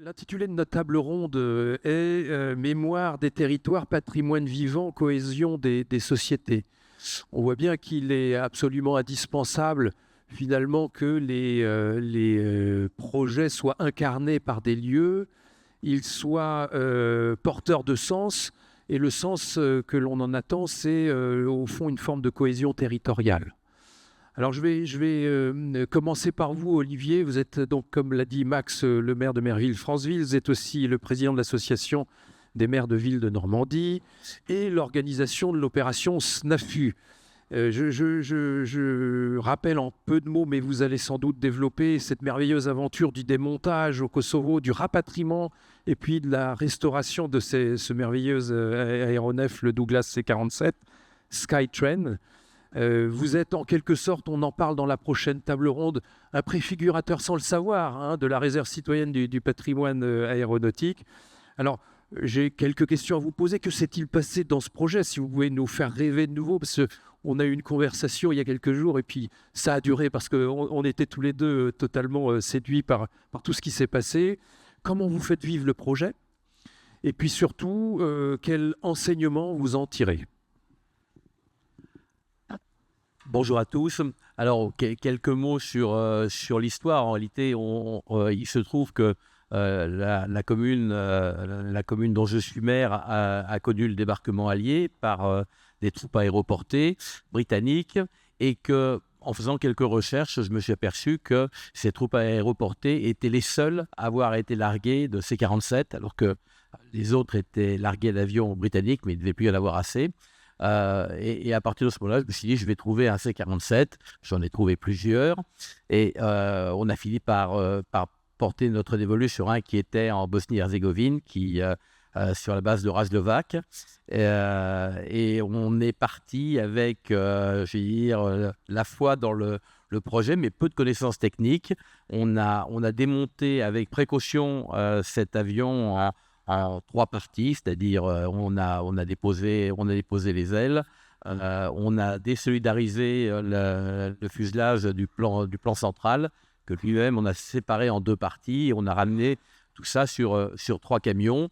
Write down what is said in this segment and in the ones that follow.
L'intitulé de notre table ronde est Mémoire des territoires, patrimoine vivant, cohésion des sociétés. On voit bien qu'il est absolument indispensable finalement que les projets soient incarnés par des lieux, ils soient porteurs de sens, et le sens que l'on en attend, c'est au fond une forme de cohésion territoriale. Alors je vais commencer par vous, Olivier. Vous êtes donc, comme l'a dit Max, le maire de Merville-Franceville. Vous êtes aussi le président de l'association des maires de villes de Normandie et l'organisation de l'opération SNAFU. Je rappelle en peu de mots, mais vous allez sans doute développer cette merveilleuse aventure du démontage au Kosovo, du rapatriement et puis de la restauration de ce merveilleux aéronef, le Douglas C-47 Skytrain. Vous êtes en quelque sorte, on en parle dans la prochaine table ronde, un préfigurateur sans le savoir de la réserve citoyenne du patrimoine aéronautique. Alors, j'ai quelques questions à vous poser. Que s'est-il passé dans ce projet? Si vous pouvez nous faire rêver de nouveau, parce qu'on a eu une conversation il y a quelques jours et puis ça a duré parce qu'on était tous les deux totalement séduits par tout ce qui s'est passé. Comment vous faites vivre le projet? Et puis surtout, quel enseignement vous en tirez? Bonjour à tous. Alors, quelques mots sur l'histoire. En réalité, il se trouve que la commune dont je suis maire a connu le débarquement allié par des troupes aéroportées britanniques et que, en faisant quelques recherches, je me suis aperçu que ces troupes aéroportées étaient les seules à avoir été larguées de C-47, alors que les autres étaient largués d'avions britanniques, mais il ne devait plus y en avoir assez. Et à partir de ce moment-là, je me suis dit, je vais trouver un C-47. J'en ai trouvé plusieurs. Et on a fini par porter notre dévolu sur un qui était en Bosnie-Herzégovine, sur la base de Razlovac. Et on est parti avec, je vais dire, la foi dans le projet, mais peu de connaissances techniques. On a démonté avec précaution cet avion en 3 parties, c'est-à-dire on a déposé les ailes, on a désolidarisé le fuselage du plan central, que lui-même on a séparé en 2 parties, et on a ramené tout ça sur 3 camions.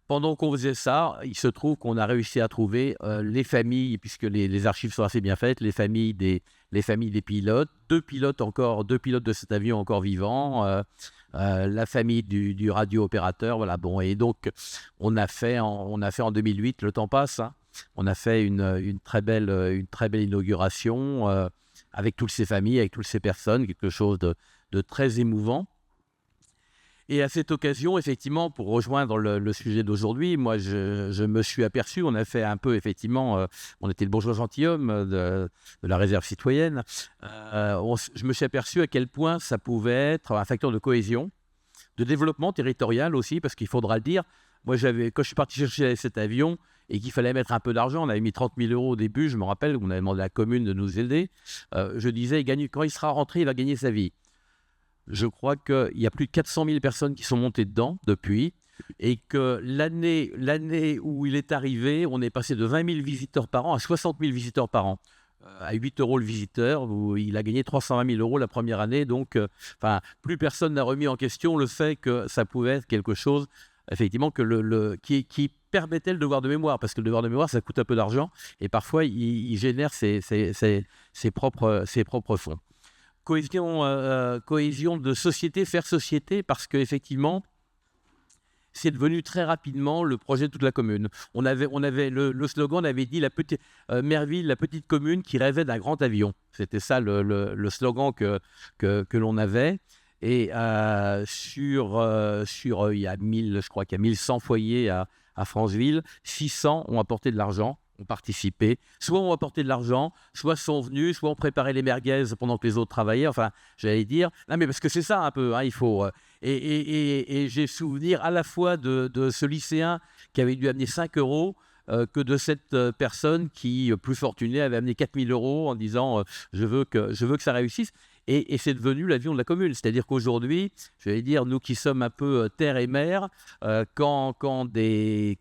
Pendant qu'on faisait ça, il se trouve qu'on a réussi à trouver les familles, puisque les archives sont assez bien faites, les familles des pilotes, 2 pilotes de cet avion encore vivants, la famille du radio-opérateur, voilà. Bon, et donc on a fait en 2008, le temps passe, on a fait une très belle inauguration avec toutes ces familles, avec toutes ces personnes, quelque chose de très émouvant. Et à cette occasion, effectivement, pour rejoindre le sujet d'aujourd'hui, moi, je me suis aperçu, on a fait un peu, effectivement, on était le bourgeois gentilhomme de la réserve citoyenne, je me suis aperçu à quel point ça pouvait être un facteur de cohésion, de développement territorial aussi, parce qu'il faudra le dire, moi, quand je suis parti chercher cet avion et qu'il fallait mettre un peu d'argent, on avait mis 30 000 € au début, je me rappelle, on avait demandé à la commune de nous aider, je disais, quand il sera rentré, il va gagner sa vie. Je crois qu'il y a plus de 400 000 personnes qui sont montées dedans depuis, et que l'année où il est arrivé, on est passé de 20 000 visiteurs par an à 60 000 visiteurs par an. À 8 € le visiteur, il a gagné 320 000 € la première année, donc plus personne n'a remis en question le fait que ça pouvait être quelque chose, effectivement, qui permettait le devoir de mémoire, parce que le devoir de mémoire, ça coûte un peu d'argent, et parfois, il génère ses propres fonds. Cohésion de société, faire société, parce qu'effectivement, c'est devenu très rapidement le projet de toute la commune. On avait le slogan, on avait dit Merville, la petite commune qui rêvait d'un grand avion. C'était ça le slogan que l'on avait. Et il y a 1000, je crois qu'il y a 1100 foyers à Franceville, 600 ont apporté de l'argent, ont participé, soit ont apporté de l'argent, soit sont venus, soit ont préparé les merguez pendant que les autres travaillaient, enfin, j'allais dire, non mais parce que c'est ça un peu, il faut... Et j'ai souvenir à la fois de ce lycéen qui avait dû amener 5 € que de cette personne qui, plus fortunée, avait amené 4 000 € en disant je veux que ça réussisse. Et c'est devenu l'avion de la commune. C'est-à-dire qu'aujourd'hui, j'allais dire, nous qui sommes un peu terre et mer, quand des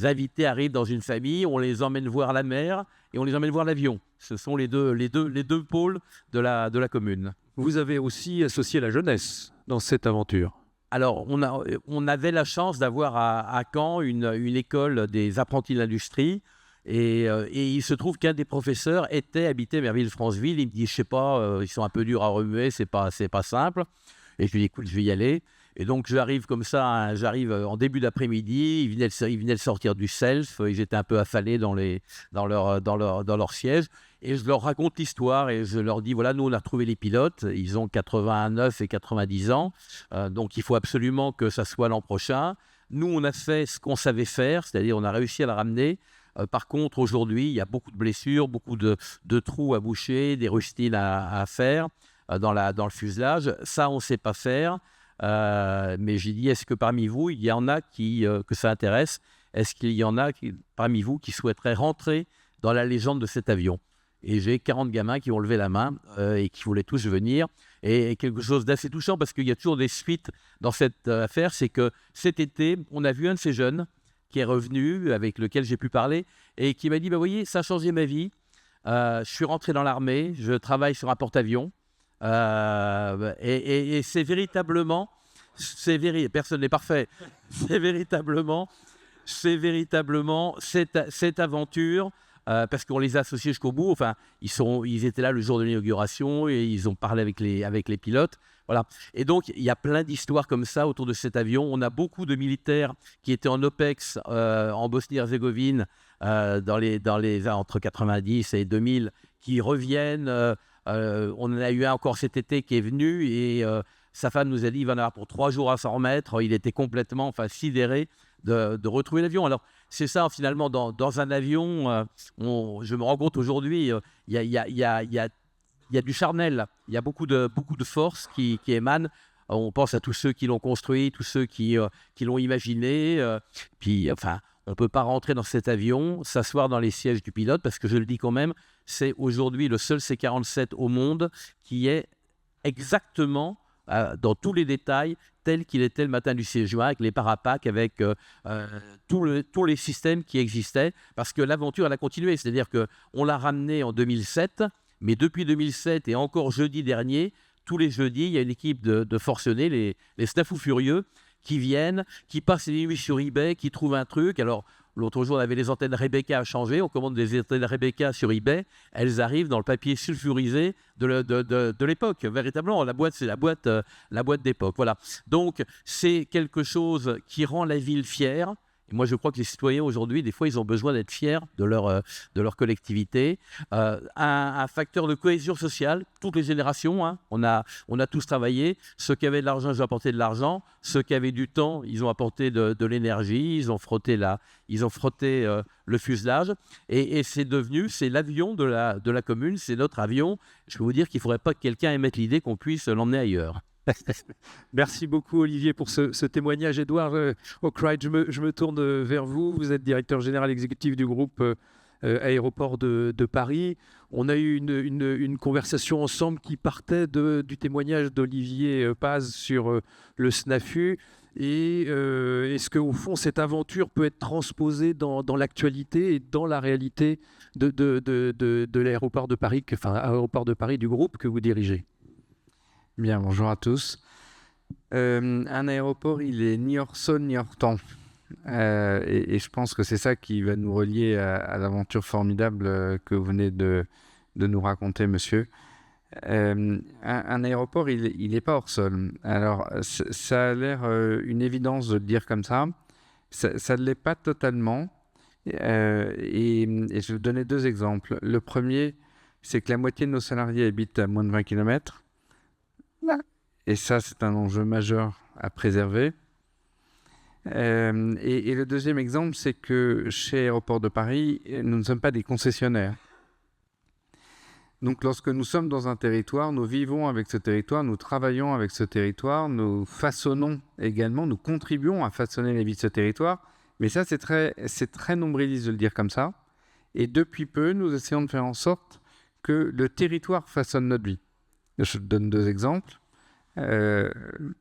invités arrivent dans une famille, on les emmène voir la mer et on les emmène voir l'avion. Ce sont les deux pôles de la commune. Vous avez aussi associé la jeunesse dans cette aventure. Alors, on avait la chance d'avoir à Caen une école des apprentis de l'industrie. Et il se trouve qu'un des professeurs habitait Merville-Franceville. Il me dit, je sais pas, ils sont un peu durs à remuer, c'est pas simple. Et je lui dis, écoute, je vais y aller. Et donc, j'arrive comme ça, hein, j'arrive en début d'après-midi. Ils venaient de sortir du self. Ils étaient un peu affalés dans leur siège. Et je leur raconte l'histoire et je leur dis, voilà, nous, on a retrouvé les pilotes. Ils ont 89 et 90 ans. Donc, il faut absolument que ça soit l'an prochain. Nous, on a fait ce qu'on savait faire, c'est-à-dire on a réussi à la ramener. Par contre, aujourd'hui, il y a beaucoup de blessures, beaucoup de trous à boucher, des rustines à faire dans le fuselage. Ça, on ne sait pas faire. Mais j'ai dit, est-ce que parmi vous, il y en a que ça intéresse? Est-ce qu'il y en a parmi vous qui souhaiteraient rentrer dans la légende de cet avion? Et j'ai 40 gamins qui ont levé la main et qui voulaient tous venir. Et quelque chose d'assez touchant, parce qu'il y a toujours des suites dans cette affaire, c'est que cet été, on a vu un de ces jeunes qui est revenu, avec lequel j'ai pu parler, et qui m'a dit, bah, vous voyez, ça a changé ma vie. Je suis rentré dans l'armée, je travaille sur un porte-avions. Et c'est véritablement, personne n'est parfait, c'est véritablement cette aventure, parce qu'on les a associés jusqu'au bout. Enfin, ils étaient là le jour de l'inauguration et ils ont parlé avec les pilotes. Voilà. Et donc, il y a plein d'histoires comme ça autour de cet avion. On a beaucoup de militaires qui étaient en OPEX en Bosnie-Herzégovine entre 90 et 2000 qui reviennent. On en a eu un encore cet été qui est venu et sa femme nous a dit qu'il va en avoir pour 3 jours à s'en remettre. Il était complètement sidéré de retrouver l'avion. Alors, c'est ça, finalement, dans un avion, je me rends compte aujourd'hui, il y a du charnel, il y a beaucoup de force qui émanent. On pense à tous ceux qui l'ont construit, tous ceux qui l'ont imaginé. Puis, enfin, on ne peut pas rentrer dans cet avion, s'asseoir dans les sièges du pilote, parce que je le dis quand même, c'est aujourd'hui le seul C-47 au monde qui est exactement, dans tous les détails, tel qu'il était le matin du 6 juin, avec les parapacks, avec tous les systèmes qui existaient, parce que l'aventure, elle a continué. C'est-à-dire qu'on l'a ramené en 2007, mais depuis 2007 et encore jeudi dernier, tous les jeudis, il y a une équipe de forcenés, les Snafous Furieux, qui viennent, qui passent les nuits sur eBay, qui trouvent un truc. Alors, l'autre jour, on avait les antennes Rebecca à changer. On commande des antennes Rebecca sur eBay. Elles arrivent dans le papier sulfurisé de l'époque. Véritablement, la boîte, c'est la boîte d'époque. Voilà. Donc, c'est quelque chose qui rend la ville fière. Et moi, je crois que les citoyens, aujourd'hui, des fois, ils ont besoin d'être fiers de leur collectivité. Un facteur de cohésion sociale, toutes les générations, hein. On a tous travaillé. Ceux qui avaient de l'argent, ils ont apporté de l'argent. Ceux qui avaient du temps, ils ont apporté de l'énergie. Ils ont frotté le fuselage. Et c'est l'avion de la commune, c'est notre avion. Je peux vous dire qu'il ne faudrait pas que quelqu'un émette l'idée qu'on puisse l'emmener ailleurs. Merci beaucoup Olivier pour ce témoignage. Edouard Oakright, je me tourne vers vous. Vous êtes directeur général exécutif du groupe Aéroports de Paris. On a eu une conversation ensemble qui partait du témoignage d'Olivier Paz sur le SNAFU. Et est-ce qu'au fond, cette aventure peut être transposée dans l'actualité et dans la réalité de l'aéroport de Paris, aéroport de Paris du groupe que vous dirigez? Bien, bonjour à tous. Un aéroport, il est ni hors sol ni hors temps. Et je pense que c'est ça qui va nous relier à l'aventure formidable que vous venez de nous raconter, monsieur. Un aéroport, il n'est pas hors sol. Alors, ça a l'air une évidence de le dire comme ça. Ça ne l'est pas totalement. Et je vais vous donner 2 exemples. Le premier, c'est que la moitié de nos salariés habitent à moins de 20 km. Et ça, c'est un enjeu majeur à préserver. Et le deuxième exemple, c'est que chez Aéroports de Paris, nous ne sommes pas des concessionnaires. Donc, lorsque nous sommes dans un territoire, nous vivons avec ce territoire, nous travaillons avec ce territoire, nous façonnons également, nous contribuons à façonner la vie de ce territoire. Mais ça, c'est très nombriliste de le dire comme ça. Et depuis peu, nous essayons de faire en sorte que le territoire façonne notre vie. Je te donne 2 exemples.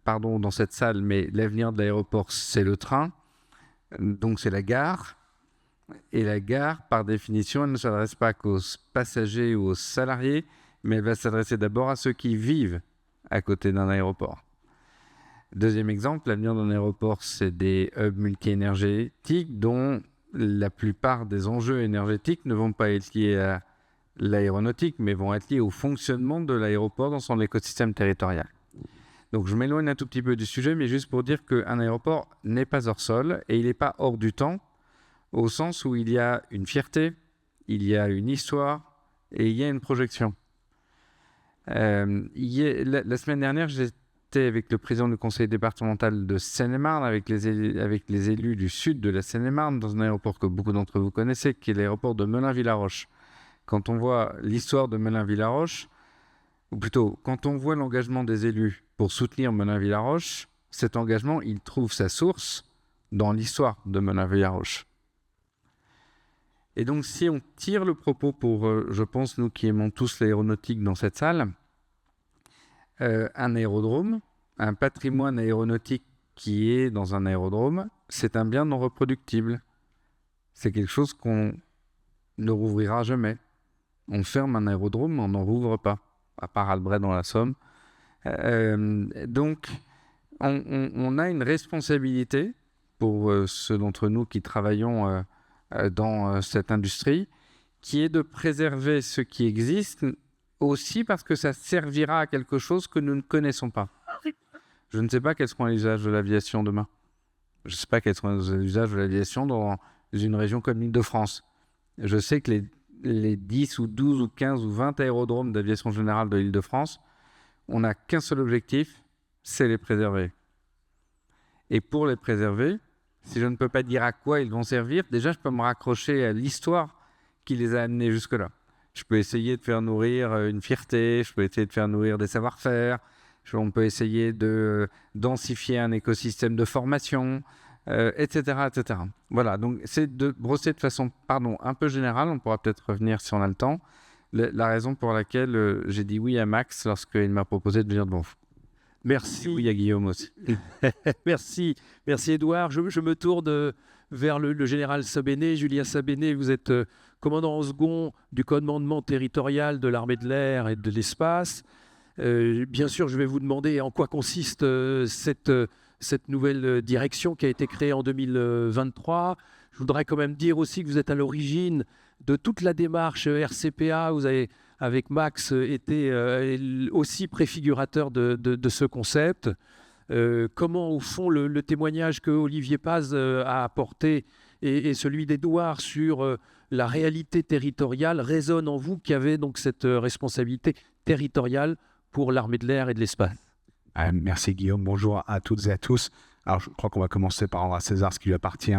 Pardon, dans cette salle, mais l'avenir de l'aéroport, c'est le train. Donc, c'est la gare. Et la gare, par définition, elle ne s'adresse pas qu'aux passagers ou aux salariés, mais elle va s'adresser d'abord à ceux qui vivent à côté d'un aéroport. Deuxième exemple, l'avenir d'un aéroport, c'est des hubs multi-énergétiques dont la plupart des enjeux énergétiques ne vont pas être liés à l'aéronautique, mais vont être liés au fonctionnement de l'aéroport dans son écosystème territorial. Donc je m'éloigne un tout petit peu du sujet, mais juste pour dire qu'un aéroport n'est pas hors sol et il n'est pas hors du temps, au sens où il y a une fierté, il y a une histoire et il y a une projection. La semaine dernière, j'étais avec le président du conseil départemental de Seine-et-Marne, avec les élus du sud de la Seine-et-Marne, dans un aéroport que beaucoup d'entre vous connaissez, qui est l'aéroport de Melun-Villaroche. Quand on voit l'histoire de Melun-Villaroche, ou plutôt, quand on voit l'engagement des élus pour soutenir Melun-Villaroche, cet engagement, il trouve sa source dans l'histoire de Melun-Villaroche. Et donc, si on tire le propos pour, je pense, nous qui aimons tous l'aéronautique dans cette salle, un aérodrome, un patrimoine aéronautique qui est dans un aérodrome, c'est un bien non reproductible. C'est quelque chose qu'on ne rouvrira jamais. On ferme un aérodrome, on n'en rouvre pas, à part Albret dans la Somme. Donc, on a une responsabilité pour ceux d'entre nous qui travaillons dans cette industrie, qui est de préserver ce qui existe, aussi parce que ça servira à quelque chose que nous ne connaissons pas. Je ne sais pas quels seront les usages de l'aviation demain. Je ne sais pas quels seront les usages de l'aviation dans une région comme l'Île-de-France. Je sais que les 10 ou 12 ou 15 ou 20 aérodromes d'aviation générale de l'Île-de-France, on n'a qu'un seul objectif, c'est les préserver. Et pour les préserver, si je ne peux pas dire à quoi ils vont servir, déjà je peux me raccrocher à l'histoire qui les a amenés jusque-là. Je peux essayer de faire nourrir une fierté, je peux essayer de faire nourrir des savoir-faire, on peut essayer de densifier un écosystème de formation, etc., etc. Voilà, donc c'est de brosser de façon, un peu générale, on pourra peut-être revenir si on a le temps, la raison pour laquelle j'ai dit oui à Max lorsqu'il m'a proposé de venir devant vous. Merci. Oui, à Guillaume aussi. Merci Édouard. Je me tourne vers le général Sabéné. Julien Sabéné, vous êtes commandant en second du commandement territorial de l'armée de l'air et de l'espace. Bien sûr, je vais vous demander en quoi consiste cette nouvelle direction qui a été créée en 2023. Je voudrais quand même dire aussi que vous êtes à l'origine de toute la démarche RCPA. Vous avez, avec Max, été aussi préfigurateur de ce concept. Comment, au fond, le témoignage que Olivier Paz a apporté et celui d'Édouard sur la réalité territoriale résonne en vous qui avez donc cette responsabilité territoriale pour l'armée de l'air et de l'espace. Merci Guillaume, bonjour à toutes et à tous. Alors je crois qu'on va commencer par rendre à César ce qui lui appartient.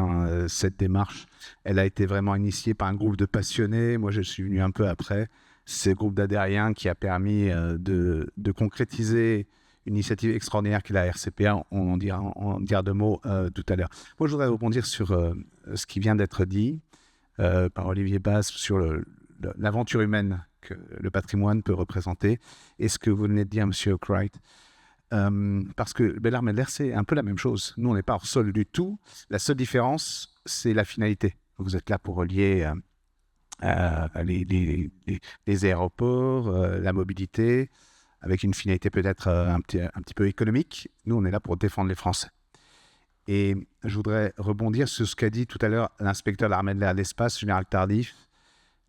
Cette démarche, elle a été vraiment initiée par un groupe de passionnés. Moi je suis venu un peu après. C'est le groupe d'adhériens qui a permis de concrétiser une initiative extraordinaire qu'est la RCPA. On en dira deux mots tout à l'heure. Moi je voudrais rebondir sur ce qui vient d'être dit par Olivier Paz sur l'aventure humaine que le patrimoine peut représenter et ce que vous venez de dire, Monsieur Cright. Parce que l'armée de l'air, c'est un peu la même chose. Nous, on n'est pas hors sol du tout. La seule différence, c'est la finalité. Vous êtes là pour relier les aéroports, la mobilité, avec une finalité peut-être un petit peu économique. Nous, on est là pour défendre les Français. Et je voudrais rebondir sur ce qu'a dit tout à l'heure l'inspecteur de l'armée de l'air et de l'espace, général Tardif.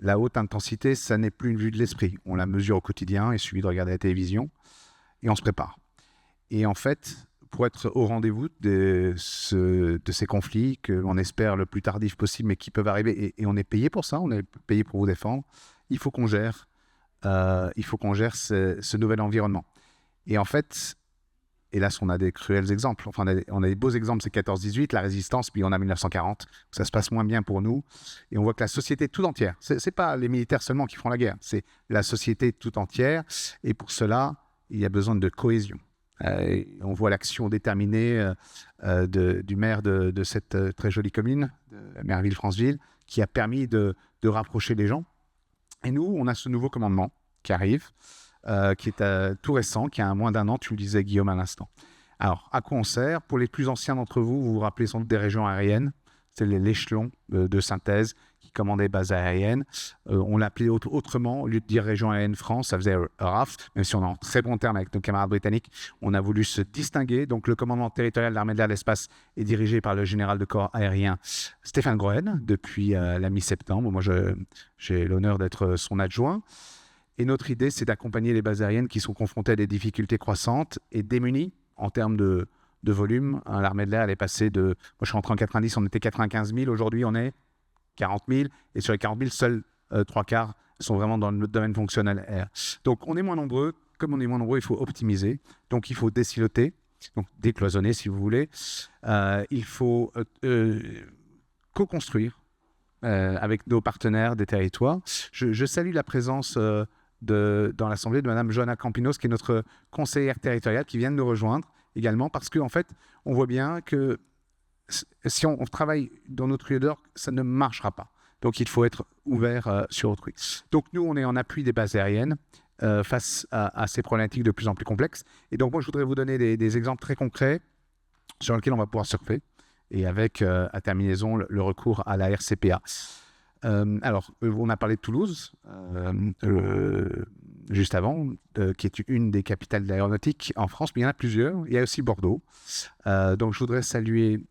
La haute intensité, ça n'est plus une vue de l'esprit. On la mesure au quotidien, il suffit de regarder la télévision et on se prépare. Et en fait, pour être au rendez-vous de ces conflits qu'on espère le plus tardif possible, mais qui peuvent arriver, et on est payé pour ça, on est payé pour vous défendre, il faut qu'on gère, ce nouvel environnement. Et en fait, hélas, on a des cruels exemples. Enfin, on a des beaux exemples, c'est 14-18, la résistance, puis on a 1940, ça se passe moins bien pour nous. Et on voit que la société tout entière, c'est pas les militaires seulement qui font la guerre, c'est la société tout entière. Et pour cela, il y a besoin de cohésion. On voit l'action déterminée du maire de cette très jolie commune, de Merville-Franceville, qui a permis de rapprocher les gens. Et nous, on a ce nouveau commandement qui arrive, qui est tout récent, qui a moins d'un an, tu le disais Guillaume à l'instant. Alors, à quoi on sert? Pour les plus anciens d'entre vous, vous vous rappelez sans doute des régions aériennes, c'est l'échelon de synthèse qui commandait base aérienne. On l'appelait autrement, au lieu de dire Région aérienne France, ça faisait RAF, même si on est en très bon terme avec nos camarades britanniques. On a voulu se distinguer. Donc le commandement territorial de l'armée de l'air et de l'espace est dirigé par le général de corps aérien Stéphane Groen depuis la mi-septembre. Moi, j'ai l'honneur d'être son adjoint. Et notre idée, c'est d'accompagner les bases aériennes qui sont confrontées à des difficultés croissantes et démunies en termes de volume. L'armée de l'air, elle est passée de... Moi, je suis rentré en 90, on était 95 000. Aujourd'hui, on est 40 000. Et sur les 40 000, seuls 3/4 sont vraiment dans le domaine fonctionnel air. Donc, on est moins nombreux. Comme on est moins nombreux, il faut optimiser. Donc, il faut désiloter, donc décloisonner, si vous voulez. Il faut co-construire avec nos partenaires des territoires. Je salue la présence dans l'Assemblée de Mme Johanna Campinos, qui est notre conseillère territoriale, qui vient de nous rejoindre également, parce qu'en fait, on voit bien que si on travaille dans notre lieu d'or, ça ne marchera pas. Donc, il faut être ouvert sur autrui. Donc, nous, on est en appui des bases aériennes face à ces problématiques de plus en plus complexes. Et donc, moi, je voudrais vous donner des exemples très concrets sur lesquels on va pouvoir surfer, et avec, à terminaison, le recours à la RCPA. Alors, on a parlé de Toulouse juste avant, qui est une des capitales de l'aéronautique en France, mais il y en a plusieurs. Il y a aussi Bordeaux. Donc, je voudrais saluer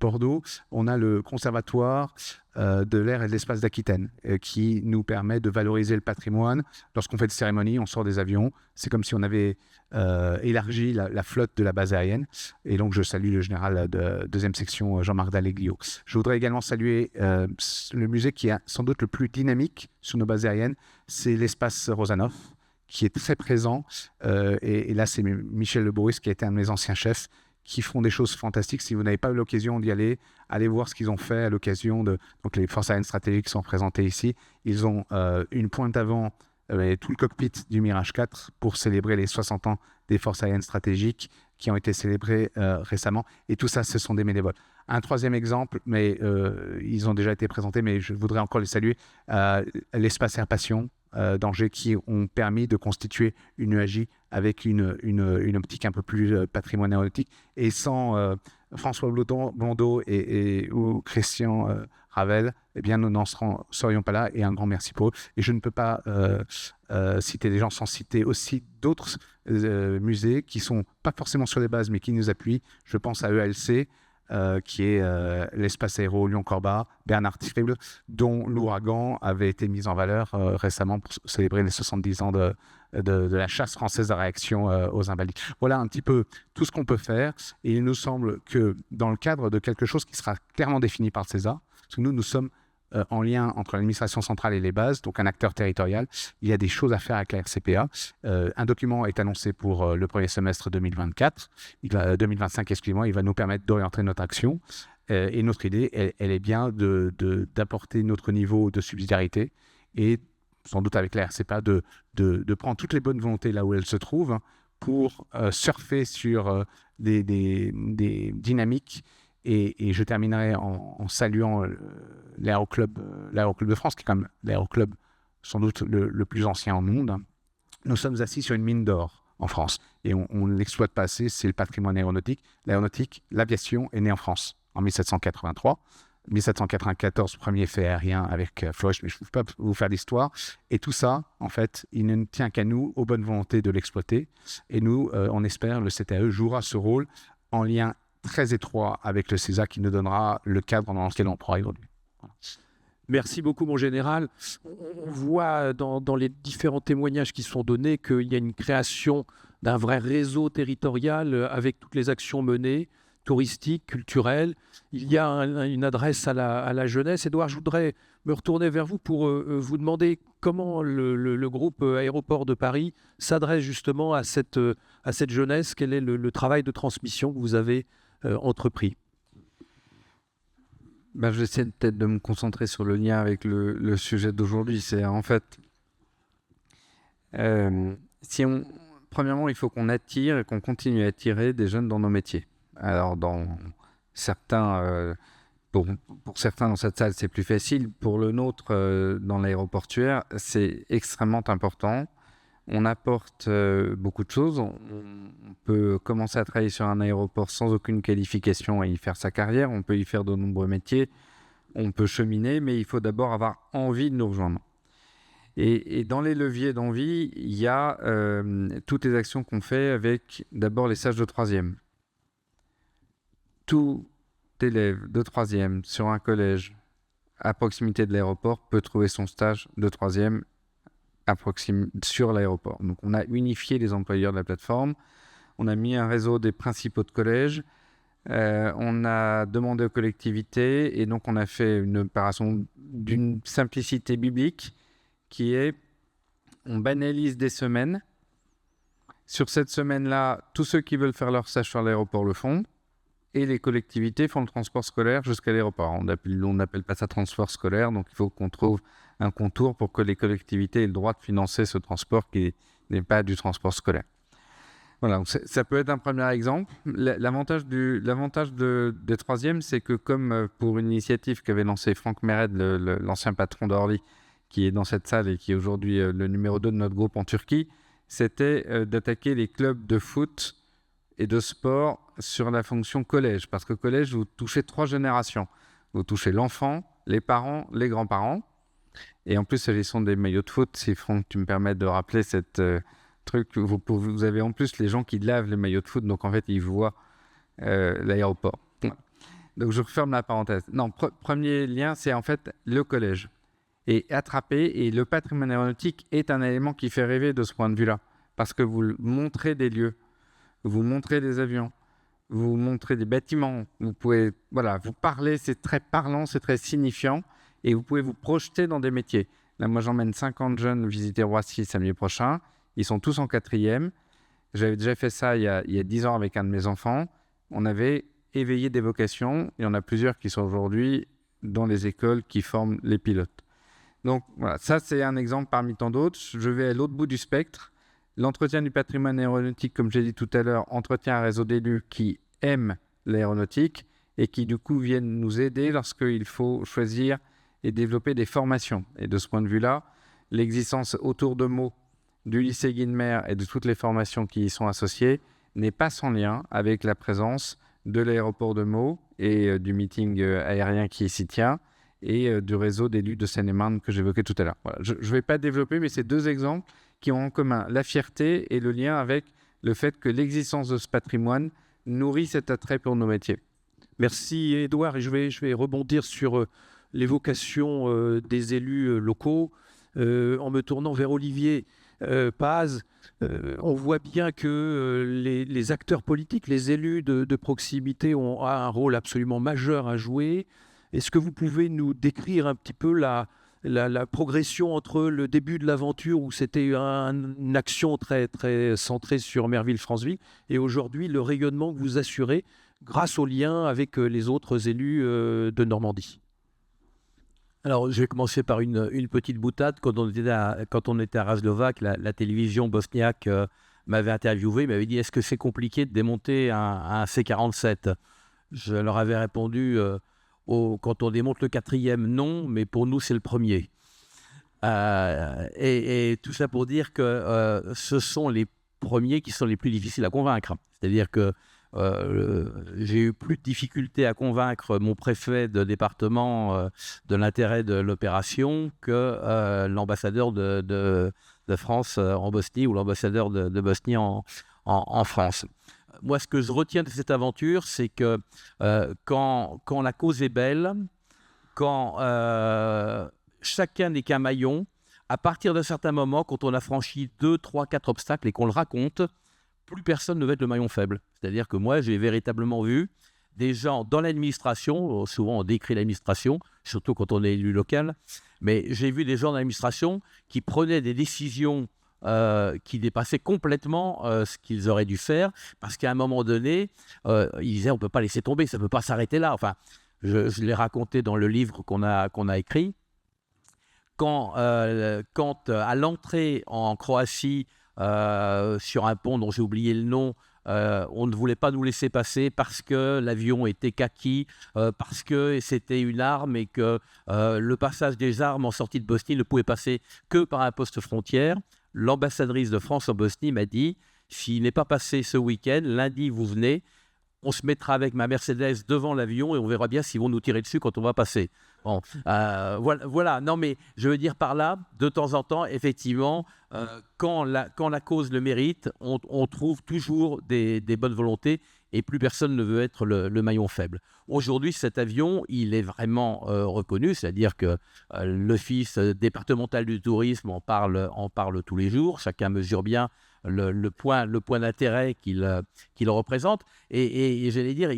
Bordeaux. On a le Conservatoire de l'air et de l'espace d'Aquitaine qui nous permet de valoriser le patrimoine. Lorsqu'on fait des cérémonies, on sort des avions. C'est comme si on avait élargi la flotte de la base aérienne. Et donc, je salue le général de 2e section, Jean-Marc Dalleglio. Je voudrais également saluer le musée qui est sans doute le plus dynamique sur nos bases aériennes. C'est l'espace Rosanov, qui est très présent. Et là, c'est Michel Le Bourris, qui a été un de mes anciens chefs, qui font des choses fantastiques. Si vous n'avez pas eu l'occasion d'y aller, allez voir ce qu'ils ont fait à l'occasion de... Donc, les forces aériennes stratégiques sont représentées ici. Ils ont une pointe avant tout le cockpit du Mirage 4 pour célébrer les 60 ans des forces aériennes stratégiques qui ont été célébrés récemment. Et tout ça, ce sont des bénévoles. Un troisième exemple, mais ils ont déjà été présentés, mais je voudrais encore les saluer, l'espace Air Passion d'Angers, qui ont permis de constituer une UAJ avec une optique un peu plus patrimoine aéronautique. Et sans François Blondeau ou Christian Ravel, eh bien, nous n'en serions pas là. Et un grand merci pour eux. Et je ne peux pas citer des gens sans citer aussi d'autres musées qui ne sont pas forcément sur les bases, mais qui nous appuient. Je pense à EALC, qui est l'espace aéro Lyon-Corba, Bernard Trible, dont l'ouragan avait été mis en valeur récemment pour célébrer les 70 ans de la chasse française de réaction aux Invalides. Voilà un petit peu tout ce qu'on peut faire. Et il nous semble que dans le cadre de quelque chose qui sera clairement défini par le CESA, parce que nous sommes en lien entre l'administration centrale et les bases, donc un acteur territorial, il y a des choses à faire avec la RCPA. Un document est annoncé pour le premier semestre 2024, 2025, excusez-moi, il va nous permettre d'orienter notre action. Et notre idée, elle est bien d'apporter notre niveau de subsidiarité et sans doute avec la RCPA de prendre toutes les bonnes volontés là où elles se trouvent pour surfer sur des dynamiques. Et je terminerai en saluant l'aéroclub de France, qui est quand même l'aéroclub sans doute le plus ancien au monde. Nous sommes assis sur une mine d'or en France et on ne l'exploite pas assez, c'est le patrimoine aéronautique. L'aéronautique, l'aviation est née en France en 1783. 1794, premier fait aérien avec Fleury, mais je ne peux pas vous faire l'histoire. Et tout ça, en fait, il ne tient qu'à nous, aux bonnes volontés de l'exploiter. Et nous, on espère, le CTAE jouera ce rôle en lien très étroit avec le CESA qui nous donnera le cadre dans lequel on pourra évoluer. Voilà. Merci beaucoup, mon général. On voit dans les différents témoignages qui sont donnés qu'il y a une création d'un vrai réseau territorial avec toutes les actions menées, touristiques, culturelles. Il y a une adresse à la jeunesse. Édouard, je voudrais me retourner vers vous pour vous demander comment le groupe Aéroport de Paris s'adresse justement à cette jeunesse. Quel est le travail de transmission que vous avez entrepris? Je vais essayer peut-être de me concentrer sur le lien avec le sujet d'aujourd'hui. C'est en fait, premièrement, il faut qu'on attire et qu'on continue à attirer des jeunes dans nos métiers. Alors, pour certains dans cette salle, c'est plus facile. Pour le nôtre, dans l'aéroportuaire, c'est extrêmement important. On apporte beaucoup de choses. On peut commencer à travailler sur un aéroport sans aucune qualification et y faire sa carrière. On peut y faire de nombreux métiers. on peut cheminer, mais il faut d'abord avoir envie de nous rejoindre. Et dans les leviers d'envie, il y a toutes les actions qu'on fait avec d'abord les stages de 3e. Tout élève de 3e sur un collège à proximité de l'aéroport peut trouver son stage de 3e sur l'aéroport. Donc on a unifié les employeurs de la plateforme, on a mis un réseau des principaux de collèges, on a demandé aux collectivités et donc on a fait une opération d'une simplicité biblique qui est, on banalise des semaines. Sur cette semaine-là, tous ceux qui veulent faire leur stage sur l'aéroport le font et les collectivités font le transport scolaire jusqu'à l'aéroport. On n'appelle pas ça transport scolaire, donc il faut qu'on trouve un contour pour que les collectivités aient le droit de financer ce transport qui n'est pas du transport scolaire. Voilà, donc ça peut être un premier exemple. L'avantage des 3e, c'est que comme pour une initiative qu'avait lancée Franck Mered, l'ancien patron d'Orly, qui est dans cette salle et qui est aujourd'hui le numéro 2 de notre groupe en Turquie, c'était d'attaquer les clubs de foot et de sport sur la fonction collège. Parce que collège, vous touchez 3 générations. Vous touchez l'enfant, les parents, les grands-parents. Et en plus, s'agissant des maillots de foot, si Franck, tu me permets de rappeler cette truc, vous avez en plus les gens qui lavent les maillots de foot, donc en fait, ils voient l'aéroport. Donc, je referme la parenthèse. Non, premier lien, c'est en fait le collège. Et attraper, et le patrimoine aéronautique est un élément qui fait rêver de ce point de vue-là. Parce que vous montrez des lieux, vous montrez des avions, vous montrez des bâtiments, vous pouvez, voilà, vous parlez, c'est très parlant, c'est très signifiant, et vous pouvez vous projeter dans des métiers. Là, moi, j'emmène 50 jeunes visiter Roissy samedi prochain, ils sont tous en 4e. J'avais déjà fait ça il y a 10 ans avec un de mes enfants. On avait éveillé des vocations, il y en a plusieurs qui sont aujourd'hui dans les écoles qui forment les pilotes. Donc voilà, ça c'est un exemple parmi tant d'autres. Je vais à l'autre bout du spectre. L'entretien du patrimoine aéronautique, comme j'ai dit tout à l'heure, entretient un réseau d'élus qui aiment l'aéronautique et qui du coup viennent nous aider lorsqu'il faut choisir et développer des formations. Et de ce point de vue-là, l'existence autour de Meaux du lycée Guilmer et de toutes les formations qui y sont associées n'est pas sans lien avec la présence de l'aéroport de Meaux et du meeting aérien qui s'y tient, et du réseau d'élus de Seine-et-Marne que j'évoquais tout à l'heure. Voilà. Je ne vais pas développer, mais c'est 2 exemples qui ont en commun la fierté et le lien avec le fait que l'existence de ce patrimoine nourrit cet attrait pour nos métiers. Merci Édouard, et je vais rebondir sur l'évocation des élus locaux en me tournant vers Olivier Paz. On voit bien que les acteurs politiques, les élus de proximité ont un rôle absolument majeur à jouer. Est-ce que vous pouvez nous décrire un petit peu la progression entre le début de l'aventure où c'était une action très, très centrée sur Merville-Franceville et aujourd'hui le rayonnement que vous assurez grâce au lien avec les autres élus de Normandie? Alors, je vais commencer par une petite boutade. Quand on était à Razlovac, la télévision bosniaque m'avait interviewé, m'avait dit « Est-ce que c'est compliqué de démonter un C-47 ?» Je leur avais répondu quand on démonte le 4e, non, mais pour nous, c'est le premier. Et tout ça pour dire que ce sont les premiers qui sont les plus difficiles à convaincre. C'est-à-dire que j'ai eu plus de difficultés à convaincre mon préfet de département de l'intérêt de l'opération que l'ambassadeur de France en Bosnie ou l'ambassadeur de Bosnie en France. Moi, ce que je retiens de cette aventure, c'est que quand la cause est belle, quand chacun n'est qu'un maillon, à partir d'un certain moment, quand on a franchi 2, 3, 4 obstacles et qu'on le raconte, plus personne ne va être le maillon faible. C'est-à-dire que moi, j'ai véritablement vu des gens dans l'administration, souvent on décrit l'administration, surtout quand on est élu local, mais j'ai vu des gens dans l'administration qui prenaient des décisions qui dépassaient complètement ce qu'ils auraient dû faire, parce qu'à un moment donné, ils disaient on ne peut pas laisser tomber, ça ne peut pas s'arrêter là. Enfin, je l'ai raconté dans le livre qu'on a écrit. Quand à l'entrée en Croatie, sur un pont dont j'ai oublié le nom, on ne voulait pas nous laisser passer parce que l'avion était kaki, parce que c'était une arme et que le passage des armes en sortie de Bosnie ne pouvait passer que par un poste frontière. L'ambassadrice de France en Bosnie m'a dit « S'il n'est pas passé ce week-end, lundi vous venez, on se mettra avec ma Mercedes devant l'avion et on verra bien s'ils vont nous tirer dessus quand on va passer. Bon, voilà. Non, mais je veux dire par là, de temps en temps, effectivement, quand la cause le mérite, on trouve toujours des bonnes volontés et plus personne ne veut être le maillon faible. Aujourd'hui, cet avion, il est vraiment reconnu, c'est-à-dire que l'Office départemental du tourisme en parle tous les jours. Chacun mesure bien le point d'intérêt qu'il représente. Et j'allais dire,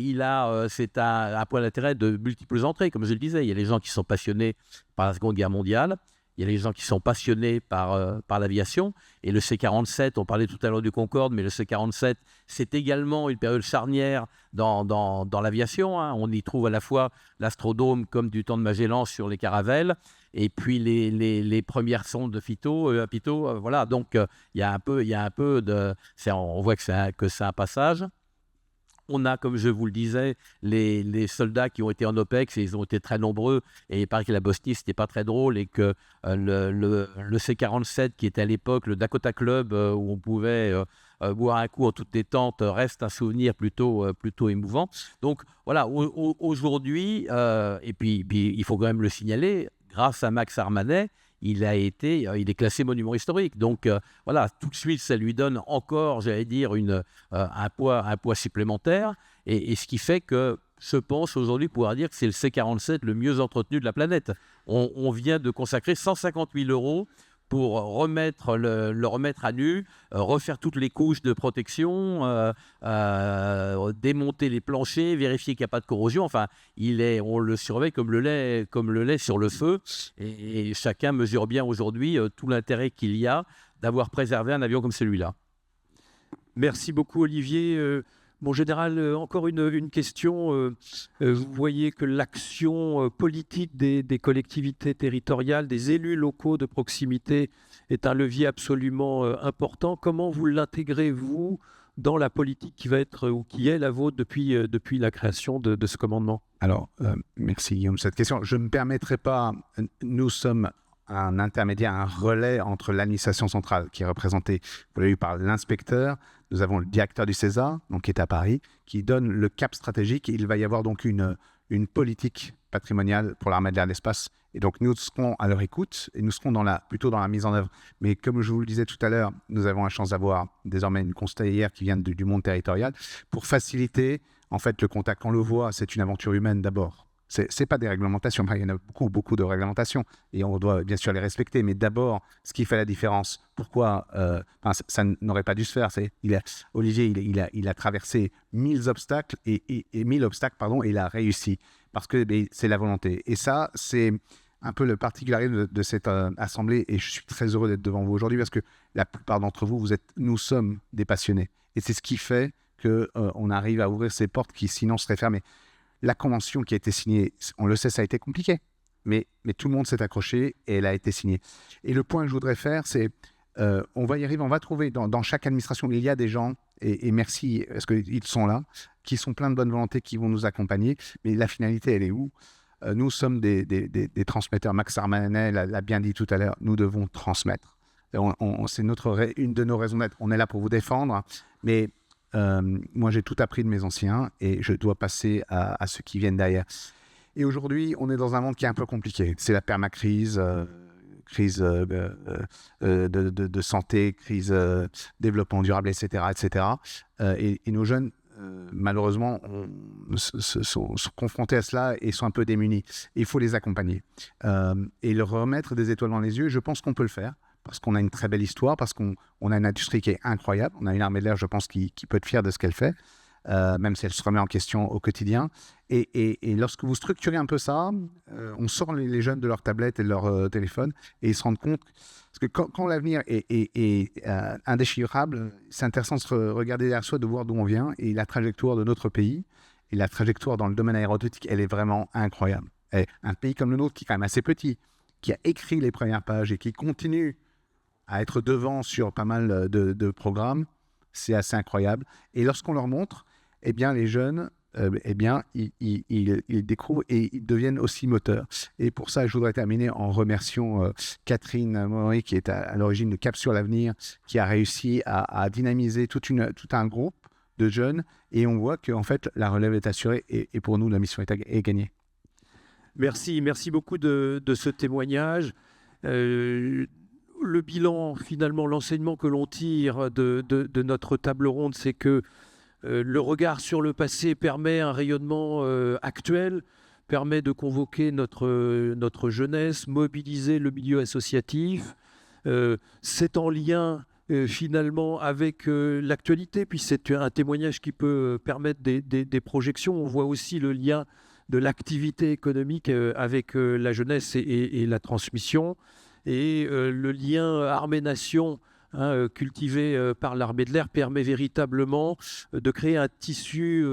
c'est un point d'intérêt de multiples entrées, comme je le disais. Il y a les gens qui sont passionnés par la Seconde Guerre mondiale. Il y a les gens qui sont passionnés par l'aviation. Et le C-47, on parlait tout à l'heure du Concorde, mais le C-47, c'est également une période charnière dans l'aviation. Hein. On y trouve à la fois l'Astrodome, comme du temps de Magellan sur les Caravelles, et puis les premières sondes de Pitot. Voilà. Donc, il y a un peu de... On voit que c'est un passage. On a, comme je vous le disais, les soldats qui ont été en OPEX, et ils ont été très nombreux, et il paraît que la Bosnie, c'était pas très drôle, et que le C-47, qui était à l'époque le Dakota Club, où on pouvait boire un coup en toute détente, reste un souvenir plutôt émouvant. Donc voilà, aujourd'hui, et puis il faut quand même le signaler, grâce à Max Armanet, il est classé monument historique. Donc voilà, tout de suite, ça lui donne encore, j'allais dire, un poids supplémentaire. Et ce qui fait que je pense aujourd'hui pouvoir dire que c'est le C-47 le mieux entretenu de la planète. On vient de consacrer 150 000 € pour le remettre à nu, refaire toutes les couches de protection, démonter les planchers, vérifier qu'il n'y a pas de corrosion. Enfin, on le surveille comme le lait sur le feu. Et chacun mesure bien aujourd'hui tout l'intérêt qu'il y a d'avoir préservé un avion comme celui-là. Merci beaucoup, Olivier. Mon général, encore une question. Vous voyez que l'action politique des collectivités territoriales, des élus locaux de proximité est un levier absolument important. Comment vous l'intégrez, vous, dans la politique qui va être ou qui est la vôtre depuis la création de ce commandement? Alors, merci Guillaume de cette question. Je ne me permettrai pas, nous sommes un intermédiaire, un relais entre l'administration centrale qui est représentée, vous l'avez vu, par l'inspecteur. Nous avons le directeur du CESA, donc, qui est à Paris, qui donne le cap stratégique. Il va y avoir donc une politique patrimoniale pour l'armée de l'air et de l'espace. Et donc, nous serons à leur écoute et nous serons plutôt dans la mise en œuvre. Mais comme je vous le disais tout à l'heure, nous avons la chance d'avoir désormais une conseillère qui vient du monde territorial pour faciliter en fait le contact. On le voit, c'est une aventure humaine d'abord. C'est pas des réglementations, il y en a beaucoup de réglementations et on doit bien sûr les respecter, mais d'abord, ce qui fait la différence, pourquoi ça n'aurait pas dû se faire, Olivier, il a traversé 1000 obstacles et il a réussi, parce que c'est la volonté. Et ça, c'est un peu le particularisme de cette assemblée, et je suis très heureux d'être devant vous aujourd'hui, parce que la plupart d'entre vous, nous sommes des passionnés. Et c'est ce qui fait qu'on arrive à ouvrir ces portes qui sinon seraient fermées. La convention qui a été signée, on le sait, ça a été compliqué, mais tout le monde s'est accroché et elle a été signée. Et le point que je voudrais faire, c'est on va y arriver, on va trouver dans chaque administration, il y a des gens, et merci parce qu'ils sont là, qui sont pleins de bonne volonté, qui vont nous accompagner, mais la finalité, elle est où? Nous sommes des transmetteurs. Max Armanet l'a bien dit tout à l'heure, nous devons transmettre. C'est une de nos raisons d'être. On est là pour vous défendre, mais moi, j'ai tout appris de mes anciens et je dois passer à ceux qui viennent derrière. Et aujourd'hui, on est dans un monde qui est un peu compliqué. C'est la permacrise, crise de santé, crise développement durable, etc. Et nos jeunes, malheureusement, sont confrontés à cela et sont un peu démunis. Et il faut les accompagner. Et leur remettre des étoiles dans les yeux, je pense qu'on peut le faire. Parce qu'on a une très belle histoire, parce qu'on a une industrie qui est incroyable. On a une armée de l'air, je pense, qui peut être fière de ce qu'elle fait, même si elle se remet en question au quotidien. Et lorsque vous structurez un peu ça, on sort les jeunes de leur tablette et de leur téléphone, et ils se rendent compte, parce que quand l'avenir est indéchiffrable, c'est intéressant de se regarder derrière soi, de voir d'où on vient, et la trajectoire de notre pays, et la trajectoire dans le domaine aéronautique, elle est vraiment incroyable. Et un pays comme le nôtre, qui est quand même assez petit, qui a écrit les premières pages et qui continue à être devant sur pas mal de programmes, c'est assez incroyable. Et lorsqu'on leur montre, eh bien, les jeunes, ils découvrent et ils deviennent aussi moteurs. Et pour ça, je voudrais terminer en remerciant Catherine Maury, qui est à l'origine de Cap sur l'avenir, qui a réussi à dynamiser tout un groupe de jeunes, et on voit qu'en fait, la relève est assurée, et pour nous, la mission est gagnée. Merci beaucoup de ce témoignage. Le bilan, finalement, l'enseignement que l'on tire de notre table ronde, c'est que le regard sur le passé permet un rayonnement actuel, permet de convoquer notre jeunesse, mobiliser le milieu associatif. C'est en lien finalement avec l'actualité, puis c'est un témoignage qui peut permettre des projections. On voit aussi le lien de l'activité économique avec la jeunesse et la transmission, et le lien armée-nation cultivé par l'armée de l'air permet véritablement de créer un tissu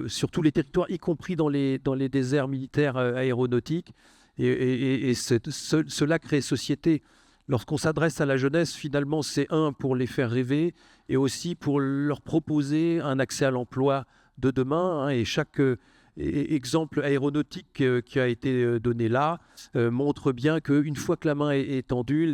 sur tous les territoires, y compris dans les déserts militaires aéronautiques, et cela crée société. Lorsqu'on s'adresse à la jeunesse, finalement, c'est pour les faire rêver, et aussi pour leur proposer un accès à l'emploi de demain, et chaque exemple aéronautique qui a été donné là montre bien qu'une fois que la main est tendue,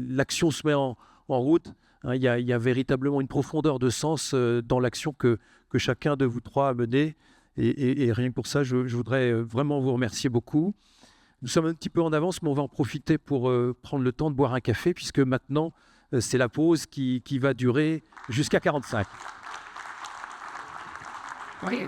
l'action se met en route. Il y a véritablement une profondeur de sens dans l'action que chacun de vous trois a menée, et rien que pour ça, je voudrais vraiment vous remercier beaucoup. Nous sommes un petit peu en avance, mais on va en profiter pour prendre le temps de boire un café, puisque maintenant, c'est la pause qui va durer jusqu'à 45. Oui.